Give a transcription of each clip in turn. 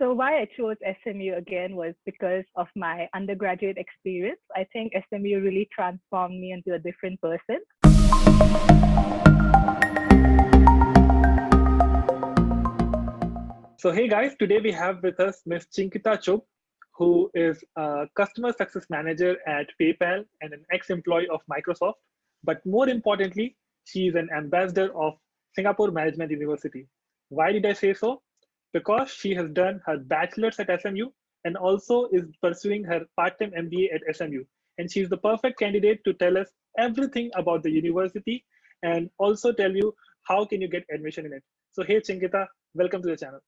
So why I chose SMU again was because of my undergraduate experience. I think SMU really transformed me into a different person. So hey guys, today we have with us Ms. Chinkita Chub, who is a customer success manager at PayPal and an ex-employee of Microsoft. But more importantly, she is an ambassador of Singapore Management University. Why did I say so? Because she has done her bachelor's at SMU and also is pursuing her part-time MBA at SMU. And she's the perfect candidate to tell us everything about the university and also tell you how can you get admission in it. So hey Chinkita, welcome to the channel.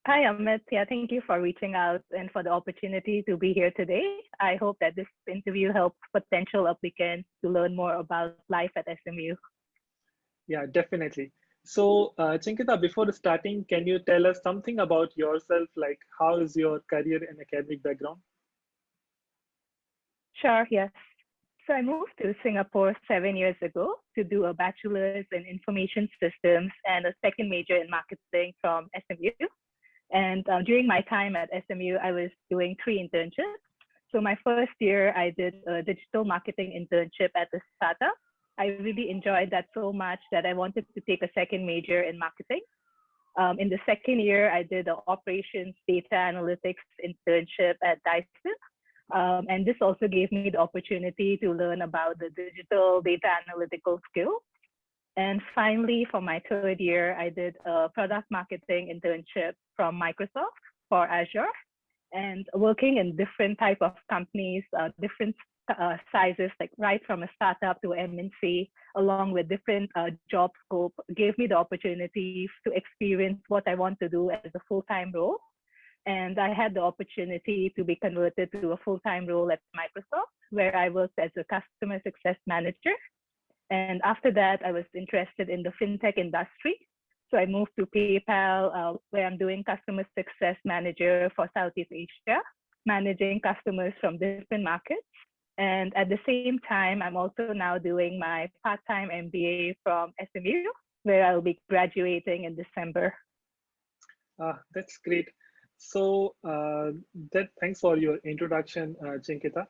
Hi, Amit. Yeah, thank you for reaching out and for the opportunity to be here today. I hope that this interview helps potential applicants to learn more about life at SMU. Yeah, definitely. So, Chinkita, before starting, can you tell us something about yourself? Like, how is your career and academic background? Sure, yes. So I moved to Singapore 7 years ago to do a bachelor's in information systems and a second major in marketing from SMU. And during my time at SMU, I was doing 3 internships. So my first year, I did a digital marketing internship at the startup. I really enjoyed that so much that I wanted to take a second major in marketing. In the second year, I did an operations data analytics internship at Dyson. And this also gave me the opportunity to learn about the digital data analytical skills. And finally, for my third year, I did a product marketing internship from Microsoft for Azure and working in different type of companies, different sizes, like right from a startup to MNC, along with different job scope, gave me the opportunity to experience what I want to do as a full-time role. And I had the opportunity to be converted to a full-time role at Microsoft, where I worked as a customer success manager. And after that, I was interested in the fintech industry. So I moved to PayPal, where I'm doing customer success manager for Southeast Asia, managing customers from different markets. And at the same time, I'm also now doing my part-time MBA from SMU, where I'll be graduating in December. That's great. So, thanks for your introduction, Chinkita.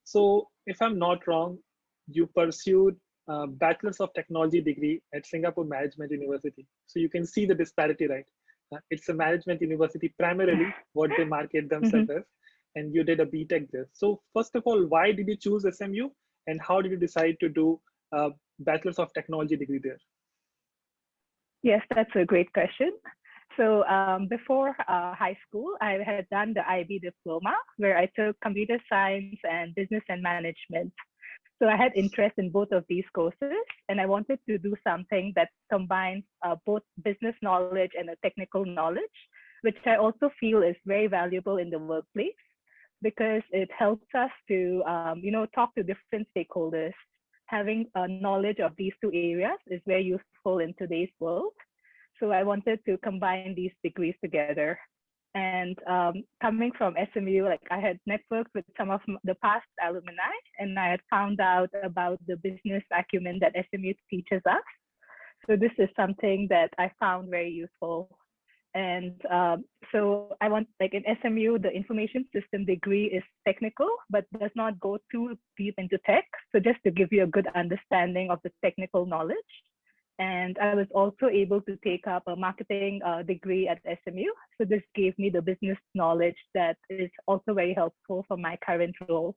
So, if I'm not wrong, you pursued a Bachelor's of Technology degree at Singapore Management University. So you can see the disparity, right? It's a management university primarily, what they market themselves as, and you did a B.Tech there. So first of all, why did you choose SMU, and how did you decide to do a Bachelor's of Technology degree there? Yes, that's a great question. So before high school, I had done the IB diploma, where I took computer science and business and management. So I had interest in both of these courses, and I wanted to do something that combines both business knowledge and a technical knowledge, which I also feel is very valuable in the workplace because it helps us to, talk to different stakeholders. Having knowledge of these two areas is very useful in today's world. So I wanted to combine these degrees together. And coming from SMU, like I had networked with some of the past alumni, and I had found out about the business acumen that SMU teaches us. So this is something that I found very useful. And so I want, like in SMU, the information system degree is technical, but does not go too deep into tech. So just to give you a good understanding of the technical knowledge. And I was also able to take up a marketing degree at SMU. So this gave me the business knowledge that is also very helpful for my current role.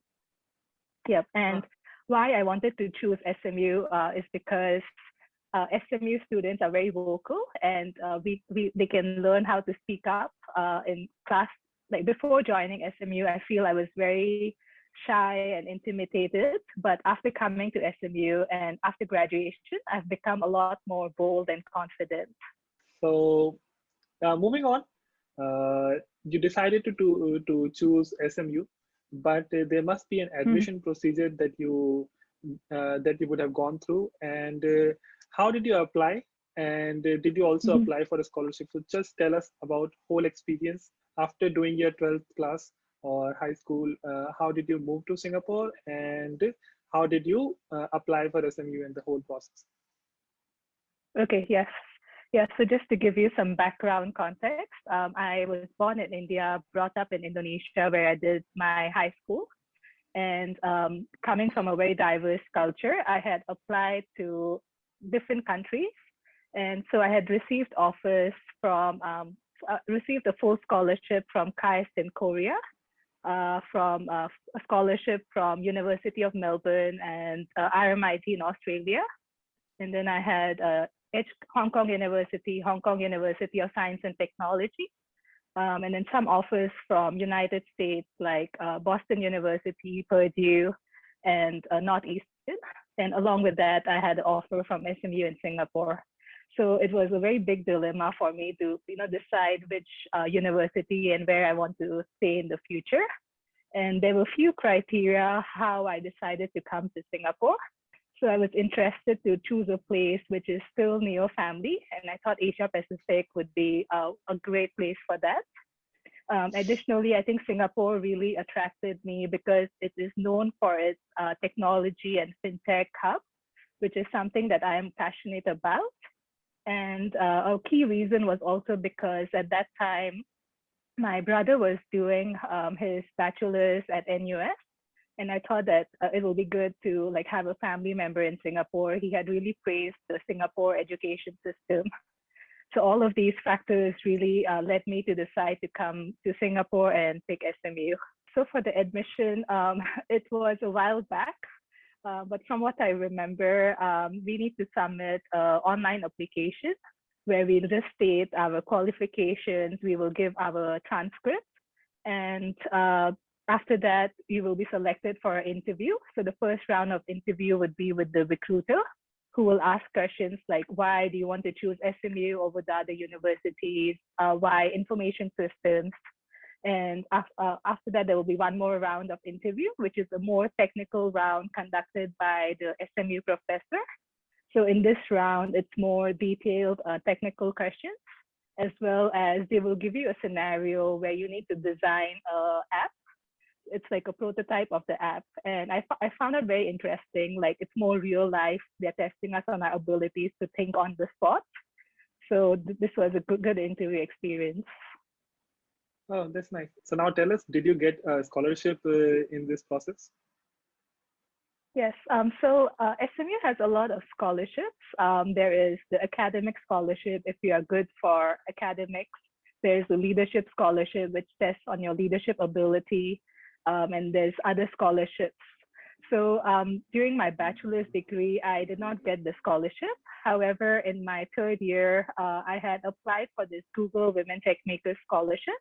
Yep. And why I wanted to choose SMU is because SMU students are very vocal, and they can learn how to speak up in class. Like before joining SMU, I feel I was very shy and intimidated, but after coming to SMU and after graduation, I've become a lot more bold and confident. So, moving on, you decided to choose SMU, but there must be an admission procedure that you would have gone through. And how did you apply? And did you also apply for a scholarship? So just tell us about whole experience after doing your 12th class or high school. How did you move to Singapore, and how did you apply for SMU and the whole process? Okay, yes. Yeah, so just to give you some background context, I was born in India, brought up in Indonesia, where I did my high school. And coming from a very diverse culture, I had applied to different countries. And so I had received offers from, received a full scholarship from KAIST in Korea, from a scholarship from University of Melbourne and RMIT in Australia. And then I had Hong Kong University of Science and Technology, and then some offers from United States like Boston University, Purdue, and Northeastern. And along with that, I had an offer from SMU in Singapore. So it was a very big dilemma for me to decide which university and where I want to stay in the future. And there were few criteria how I decided to come to Singapore. So I was interested to choose a place which is still near family, and I thought Asia Pacific would be a great place for that. Additionally, I think Singapore really attracted me because it is known for its technology and fintech hub, which is something that I am passionate about. And a key reason was also because at that time, my brother was doing his bachelor's at NUS. And I thought that it will be good to have a family member in Singapore. He had really praised the Singapore education system. So all of these factors really led me to decide to come to Singapore and pick SMU. So for the admission, it was a while back, but from what I remember, we need to submit an online application where we just state our qualifications, we will give our transcript, and after that, you will be selected for an interview. So the first round of interview would be with the recruiter, who will ask questions like, why do you want to choose SMU over the other universities? Why information systems? And after that, there will be one more round of interview, which is a more technical round conducted by the SMU professor. So in this round, it's more detailed technical questions, as well as they will give you a scenario where you need to design an app. It's like a prototype of the app. And I found it very interesting. Like, it's more real life. They're testing us on our abilities to think on the spot. So this was a good interview experience. Oh, that's nice. So now tell us, did you get a scholarship in this process? Yes, so SMU has a lot of scholarships. There is the academic scholarship if you are good for academics. There's the leadership scholarship, which tests on your leadership ability. And there's other scholarships. So during my bachelor's degree, I did not get the scholarship. However, in my third year, I had applied for this Google Women Techmakers Scholarship,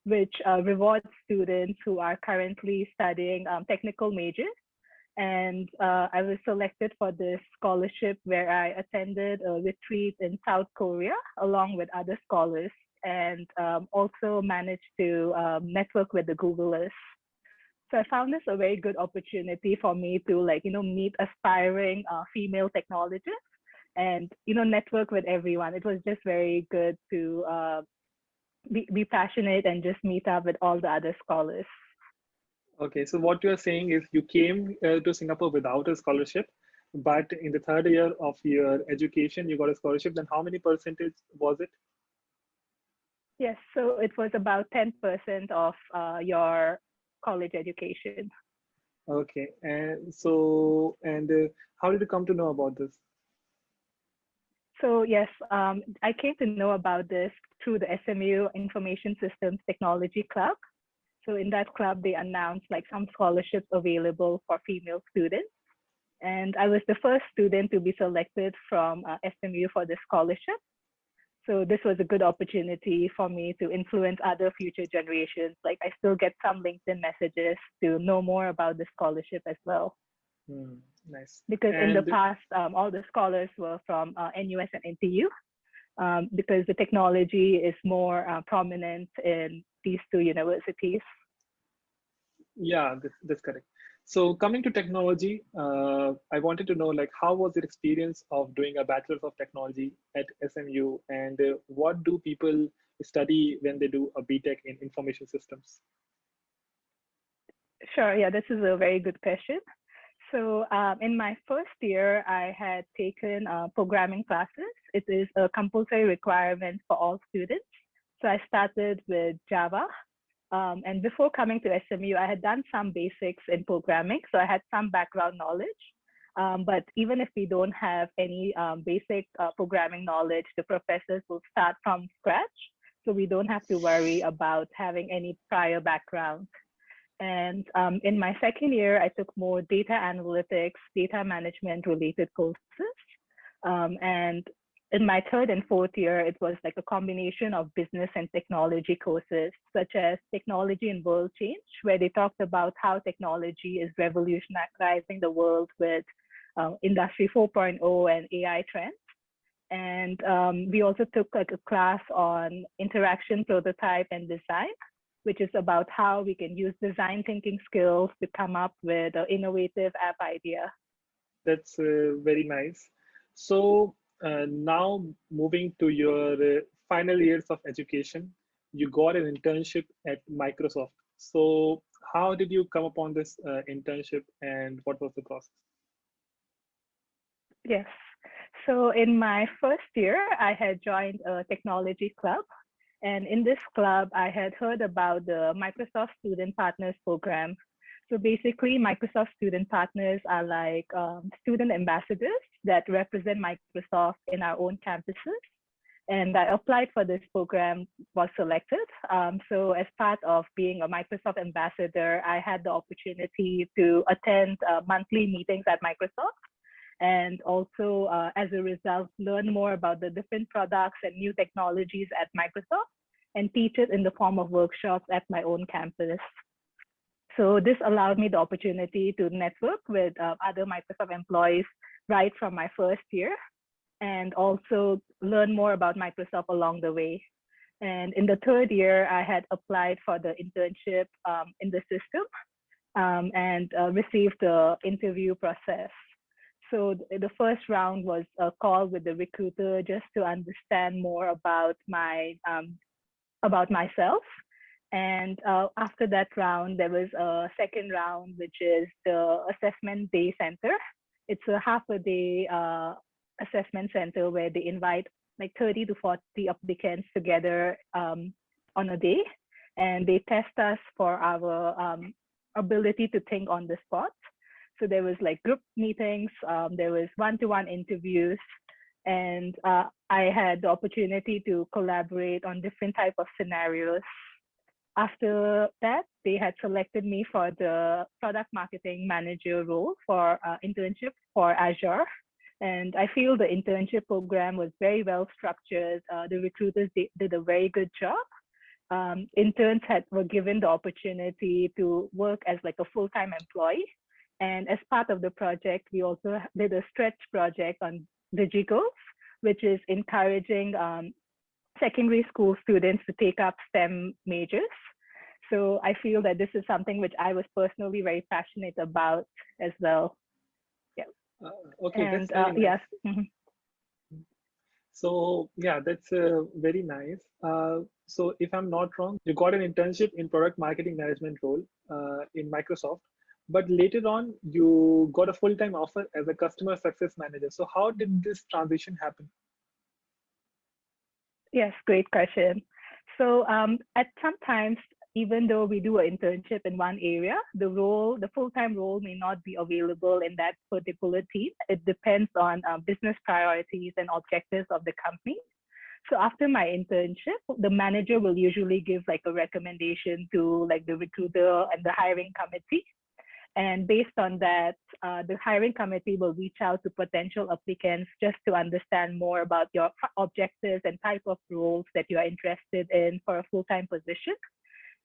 which rewards students who are currently studying technical majors. And I was selected for this scholarship where I attended a retreat in South Korea along with other scholars, and also managed to network with the Googlers. So I found this a very good opportunity for me to meet aspiring female technologists and network with everyone. It was just very good to be passionate and just meet up with all the other scholars. Okay, so what you're saying is you came to Singapore without a scholarship, but in the third year of your education, you got a scholarship. Then how many percentage was it? Yes, so it was about 10% of your college education. Okay, and so, how did you come to know about this? So yes, I came to know about this through the SMU Information Systems Technology Club. So in that club, they announced some scholarships available for female students. And I was the first student to be selected from SMU for the scholarship. So this was a good opportunity for me to influence other future generations. I still get some LinkedIn messages to know more about the scholarship as well. Nice. Because in the past, all the scholars were from NUS and NTU, because the technology is more prominent in these two universities. Yeah, that's correct. So coming to technology, I wanted to know how was your experience of doing a Bachelor's of Technology at SMU, and what do people study when they do a B.Tech in information systems? Sure, yeah, this is a very good question. So in my first year, I had taken programming classes. It is a compulsory requirement for all students. So I started with Java. And before coming to SMU, I had done some basics in programming. So I had some background knowledge. But even if we don't have any basic programming knowledge, the professors will start from scratch. So we don't have to worry about having any prior background. And in my second year, I took more data analytics, data management related courses. And in my third and fourth year, it was like a combination of business and technology courses, such as technology and world change, where they talked about how technology is revolutionizing the world with Industry 4.0 and AI trends. And we also took like a class on interaction, prototype, and design, which is about how we can use design thinking skills to come up with an innovative app idea. That's very nice. So now moving to your final years of education, you got an internship at Microsoft. So how did you come upon this internship and what was the process? Yes. So in my first year, I had joined a technology club. And in this club, I had heard about the Microsoft Student Partners Program. So basically, Microsoft Student Partners are like student ambassadors that represent Microsoft in our own campuses. And I applied for this program, was selected. So as part of being a Microsoft ambassador, I had the opportunity to attend monthly meetings at Microsoft, and also as a result, learn more about the different products and new technologies at Microsoft and teach it in the form of workshops at my own campus. So this allowed me the opportunity to network with other Microsoft employees right from my first year, and also learn more about Microsoft along the way. And in the third year, I had applied for the internship in the system and received the interview process. So the first round was a call with the recruiter just to understand more about myself. And after that round, there was a second round, which is the assessment day center. It's a half a day assessment center where they invite like 30 to 40 applicants together on a day, and they test us for our ability to think on the spot. So there was like group meetings, there was one-to-one interviews, and I had the opportunity to collaborate on different type of scenarios. After that, they had selected me for the product marketing manager role for internship for Azure. And I feel the internship program was very well structured. The recruiters did a very good job. Interns were given the opportunity to work as like a full-time employee. And as part of the project, we also did a stretch project on DigiGoals, which is encouraging secondary school students to take up STEM majors. So I feel that this is something which I was personally very passionate about as well. Yeah. Okay, and that's very nice. yes. Mm-hmm. So yeah, that's very nice. So if I'm not wrong, you got an internship in product marketing management role in Microsoft, but later on you got a full-time offer as a customer success manager. So how did this transition happen? Yes, great question. So at sometimes, even though we do an internship in one area, the full-time role may not be available in that particular team. It depends on business priorities and objectives of the company. So after my internship, the manager will usually give like a recommendation to like the recruiter and the hiring committee. And based on that, the hiring committee will reach out to potential applicants just to understand more about your objectives and type of roles that you are interested in for a full-time position.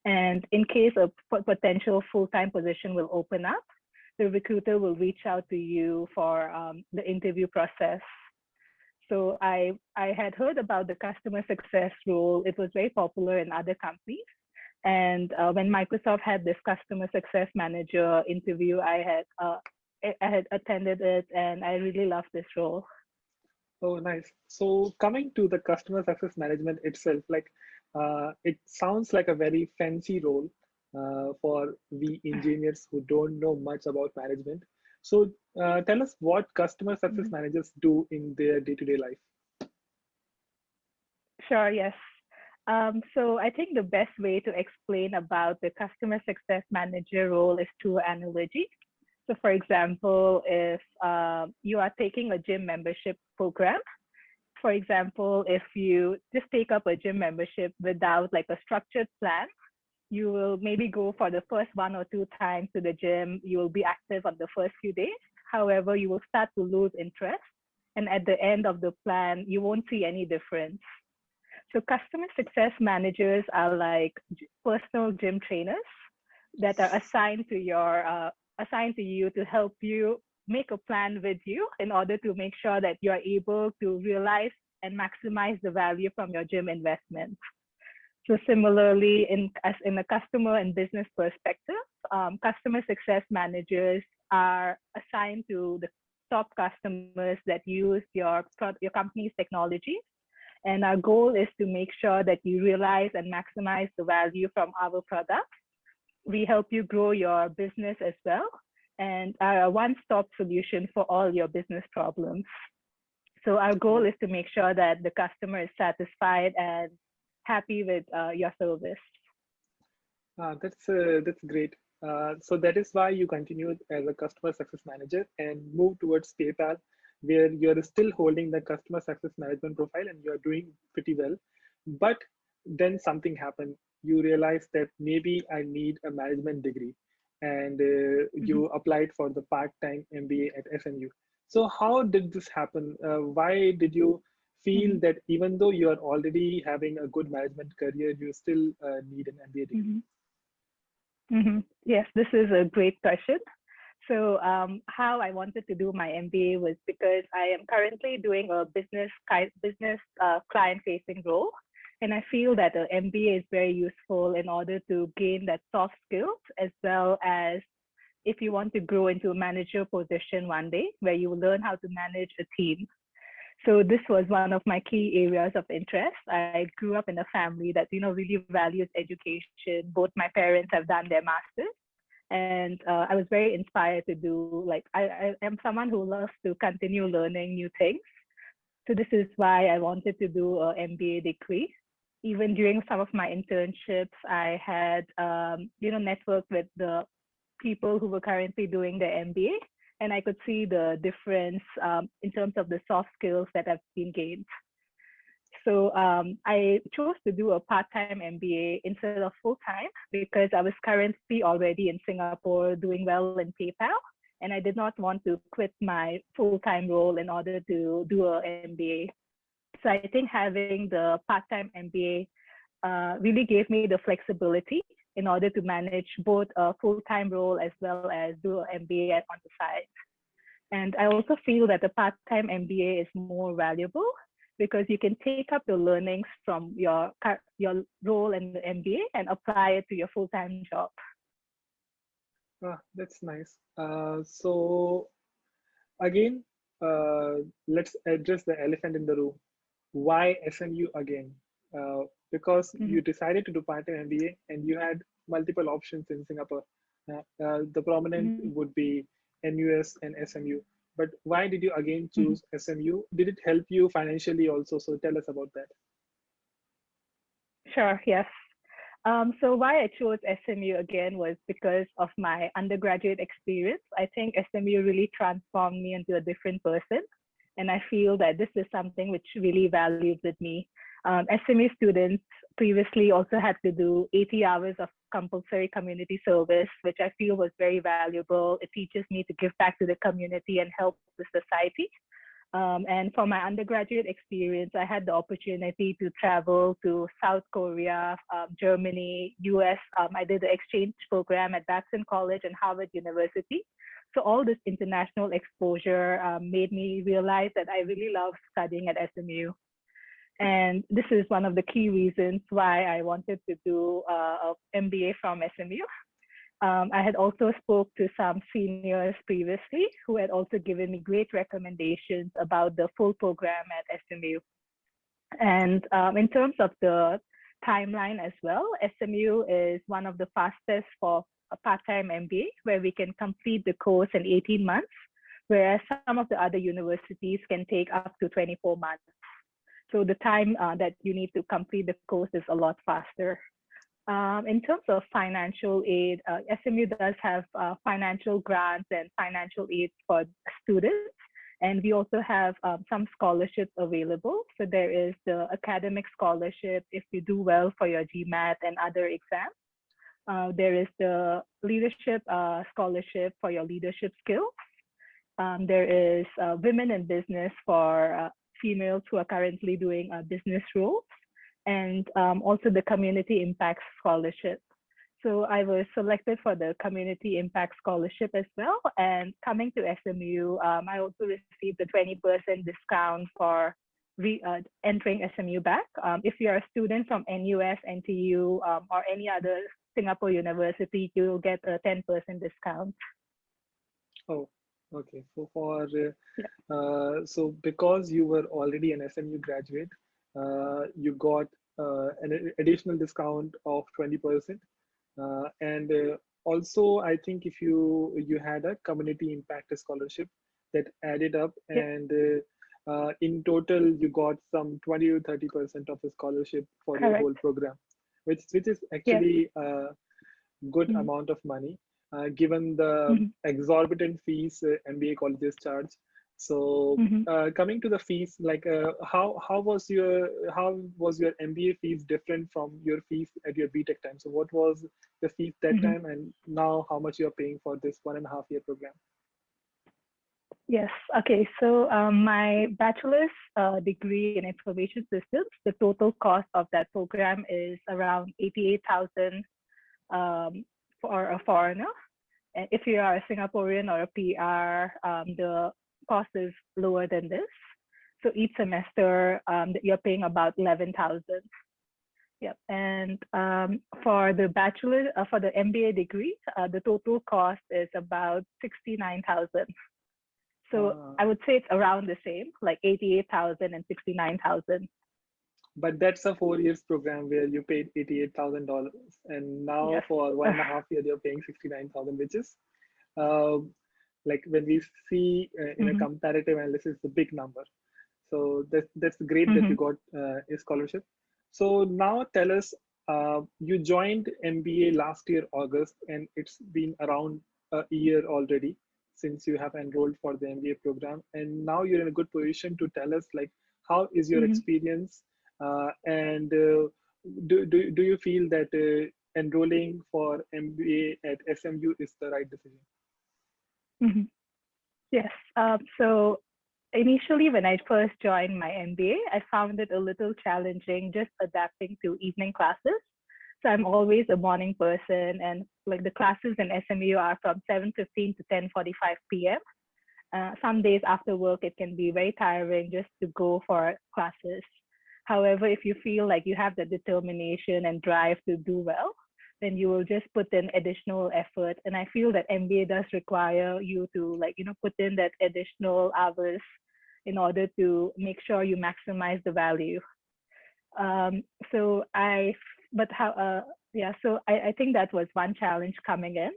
And in case a potential full-time position will open up, the recruiter will reach out to you for the interview process. So I had heard about the customer success role. It was very popular in other companies. And when Microsoft had this customer success manager interview, I had attended it, and I really loved this role. Oh, nice. So coming to the customer success management itself, like it sounds like a very fancy role for we engineers who don't know much about management. So tell us what customer success managers do in their day-to-day life. Sure, yes. So I think the best way to explain about the customer success manager role is through analogy. So for example, if you are taking a gym membership program, for example, if you just take up a gym membership without like a structured plan, you will maybe go for the first 1 or 2 times to the gym. You will be active on the first few days. However, you will start to lose interest. And at the end of the plan, you won't see any difference. So customer success managers are like personal gym trainers that are assigned to you to help you make a plan with you in order to make sure that you are able to realize and maximize the value from your gym investment. So similarly, as in a customer and business perspective, customer success managers are assigned to the top customers that use your company's technology. And our goal is to make sure that you realize and maximize the value from our products. We help you grow your business as well, and are a one-stop solution for all your business problems. So our goal is to make sure that the customer is satisfied and happy with your service. That's great. So that is why you continued as a customer success manager and moved towards PayPal, where you're still holding the customer success management profile and you're doing pretty well. But then something happened. You realized that maybe I need a management degree, and you applied for the part-time MBA at SMU. So how did this happen? Why did you feel that even though you are already having a good management career, you still need an MBA degree? Yes, this is a great question. So how I wanted to do my MBA was because I am currently doing a business client-facing role. And I feel that an MBA is very useful in order to gain that soft skills, as well as if you want to grow into a manager position one day, where you will learn how to manage a team. So this was one of my key areas of interest. I grew up in a family that really values education. Both my parents have done their masters, and I was very inspired to do, like, I am someone who loves to continue learning new things. So this is why I wanted to do an MBA degree. Even during some of my internships, I had networked with the people who were currently doing the MBA, and I could see the difference in terms of the soft skills that have been gained. So I chose to do a part-time MBA instead of full-time because I was currently already in Singapore doing well in PayPal, and I did not want to quit my full-time role in order to do an MBA. So I think having the part-time MBA really gave me the flexibility in order to manage both a full-time role as well as do an MBA on the side. And I also feel that the part-time MBA is more valuable because you can take up the learnings from your role in the MBA and apply it to your full-time job. That's nice. So again, let's address the elephant in the room. Why SMU again? Because you decided to do part-time MBA and you had multiple options in Singapore. The prominent would be NUS and SMU. But why did you again choose SMU? Did it help you financially also? So tell us about that. Sure, yes. So why I chose SMU again was because of my undergraduate experience. I think SMU really transformed me into a different person. And I feel that this is something which really valued with me. SMU students previously also had to do 80 hours of compulsory community service, which I feel was very valuable. It teaches me to give back to the community and help the society. And for my undergraduate experience, I had the opportunity to travel to South Korea, Germany, US. I did the exchange program at Babson College and Harvard University. So all this international exposure made me realize that I really love studying at SMU. And this is one of the key reasons why I wanted to do an MBA from SMU. I had also spoke to some seniors previously who had also given me great recommendations about the full program at SMU. And in terms of the timeline as well. SMU is one of the fastest for a part-time MBA, where we can complete the course in 18 months, whereas some of the other universities can take up to 24 months. So the time that you need to complete the course is a lot faster. In terms of financial aid, SMU does have financial grants and financial aid for students. And we also have some scholarships available. So there is the academic scholarship if you do well for your GMAT and other exams. There is the leadership scholarship for your leadership skills. There is women in business for females who are currently doing business roles, and also the community impact scholarship. So I was selected for the community impact scholarship as well. And coming to SMU, I also received a 20% discount for entering SMU back. If you're a student from NUS, NTU, or any other Singapore university, you'll get a 10% discount. Oh, okay. So so because you were already an SMU graduate, you got an additional discount of 20%. And also, I think if you had a community impact scholarship that added up, and in total you got some 20 to 30% of the scholarship for your whole program, which is actually a good amount of money, given the exorbitant fees MBA colleges charge. So coming to the fees, like how was your MBA fees different from your fees at your B.Tech time? So what was the fees that time, and now how much you are paying for this 1.5-year program? Yes. Okay. So my bachelor's degree in information systems, the total cost of that program is around 88,000 for a foreigner. And if you are a Singaporean or a PR, the cost is lower than this. So each semester, you're paying about 11,000. Yep. And for the bachelor, for the MBA degree, the total cost is about 69,000. So I would say it's around the same, like 88,000 and 69,000. But that's a 4 years program where you paid $88,000, and now for 1.5 years you're paying 69,000, which is like when we see in a comparative analysis, a big number. So that's great that you got a scholarship. So now tell us, you joined MBA last year August, and it's been around a year already since you have enrolled for the MBA program, and now you're in a good position to tell us, like, how is your experience, and do you feel that enrolling for MBA at SMU is the right decision? Yes. So initially, when I first joined my MBA, I found it a little challenging just adapting to evening classes. So I'm always a morning person, and like the classes in SMU are from 7:15 to 10:45 p.m. Some days after work, it can be very tiring just to go for classes. However, if you feel like you have the determination and drive to do well, then you will just put in additional effort. And I feel that MBA does require you to, like, put in that additional hours in order to make sure you maximize the value. So I think that was one challenge coming in.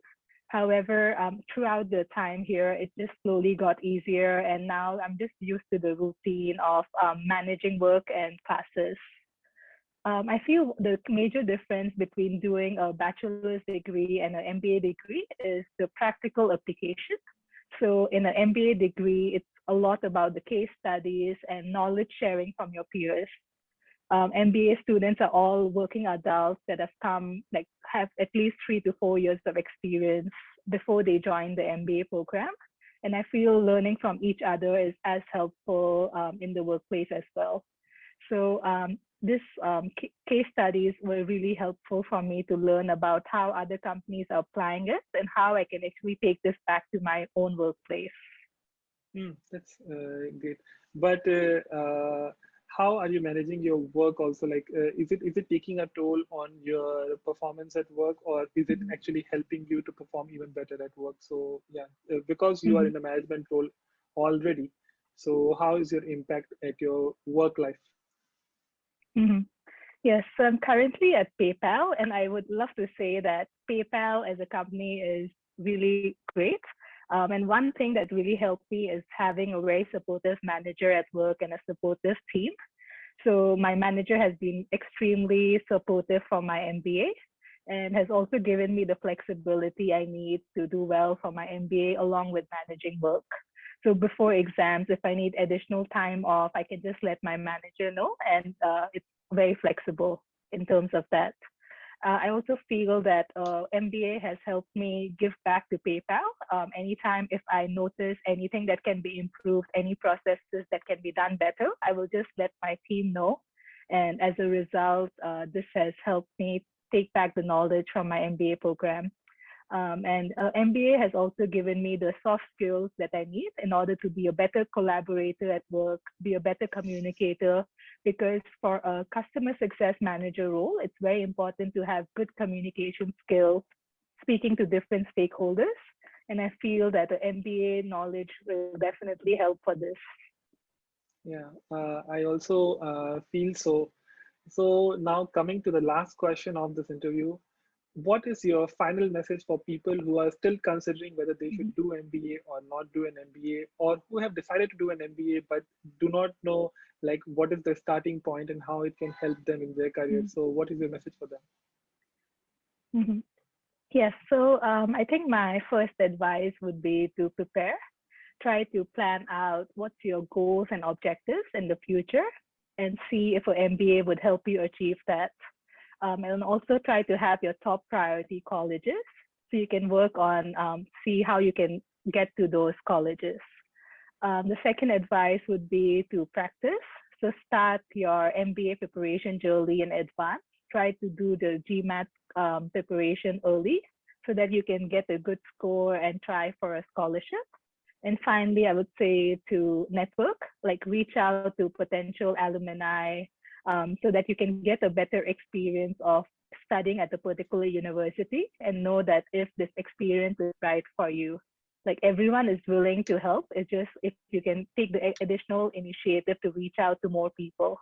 However, throughout the time here, it just slowly got easier, and now I'm just used to the routine of managing work and classes. I feel the major difference between doing a bachelor's degree and an MBA degree is the practical application. So in an MBA degree, it's a lot about the case studies and knowledge sharing from your peers. MBA students are all working adults that have at least 3 to 4 years of experience before they join the MBA program. And I feel learning from each other is as helpful in the workplace as well. So this case studies were really helpful for me to learn about how other companies are applying it and how I can actually take this back to my own workplace. That's great. But how are you managing your work also? Like, is it taking a toll on your performance at work, or is it actually helping you to perform even better at work? So yeah, because you are in a management role already, so how is your impact at your work life? Yes, so I'm currently at PayPal, and I would love to say that PayPal as a company is really great. And one thing that really helped me is having a very supportive manager at work and a supportive team. So my manager has been extremely supportive for my MBA and has also given me the flexibility I need to do well for my MBA along with managing work. So before exams, if I need additional time off, I can just let my manager know, and it's very flexible in terms of that. I also feel that MBA has helped me give back to PayPal. Anytime if I notice anything that can be improved, any processes that can be done better, I will just let my team know. And as a result, this has helped me take back the knowledge from my MBA program. And MBA has also given me the soft skills that I need in order to be a better collaborator at work, be a better communicator, because for a customer success manager role, it's very important to have good communication skills, speaking to different stakeholders. And I feel that the MBA knowledge will definitely help for this. Yeah, I also feel so. So now coming to the last question of this interview, what is your final message for people who are still considering whether they should do MBA or not do an MBA, or who have decided to do an MBA but do not know like what is the starting point and how it can help them in their career? So what is your message for them? Mm-hmm. Yes, so I think my first advice would be to prepare. Try to plan out what's your goals and objectives in the future and see if an MBA would help you achieve that. And also try to have your top priority colleges so you can work on, see how you can get to those colleges. The second advice would be to practice. So start your MBA preparation journey in advance. Try to do the GMAT preparation early so that you can get a good score and try for a scholarship. And finally, I would say to network, like reach out to potential alumni so that you can get a better experience of studying at a particular university and know that if this experience is right for you. Like everyone is willing to help. It's just if you can take the additional initiative to reach out to more people.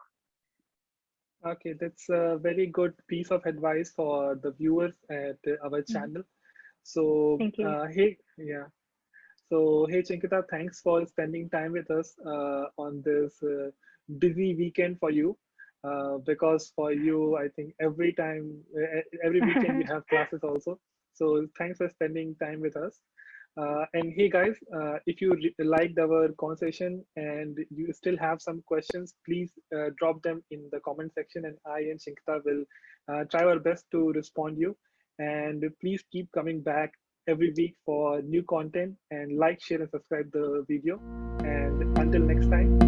Okay, that's a very good piece of advice for the viewers at our channel. So, Thank you. hey, yeah. So, hey, Chinkita, thanks for spending time with us on this busy weekend for you. Because for you, I think every weekend you have classes also. So, thanks for spending time with us. And hey, guys, if you liked our conversation and you still have some questions, please drop them in the comment section, and I and Chinkita will try our best to respond you. And please keep coming back every week for new content, and like, share, and subscribe the video. And until next time,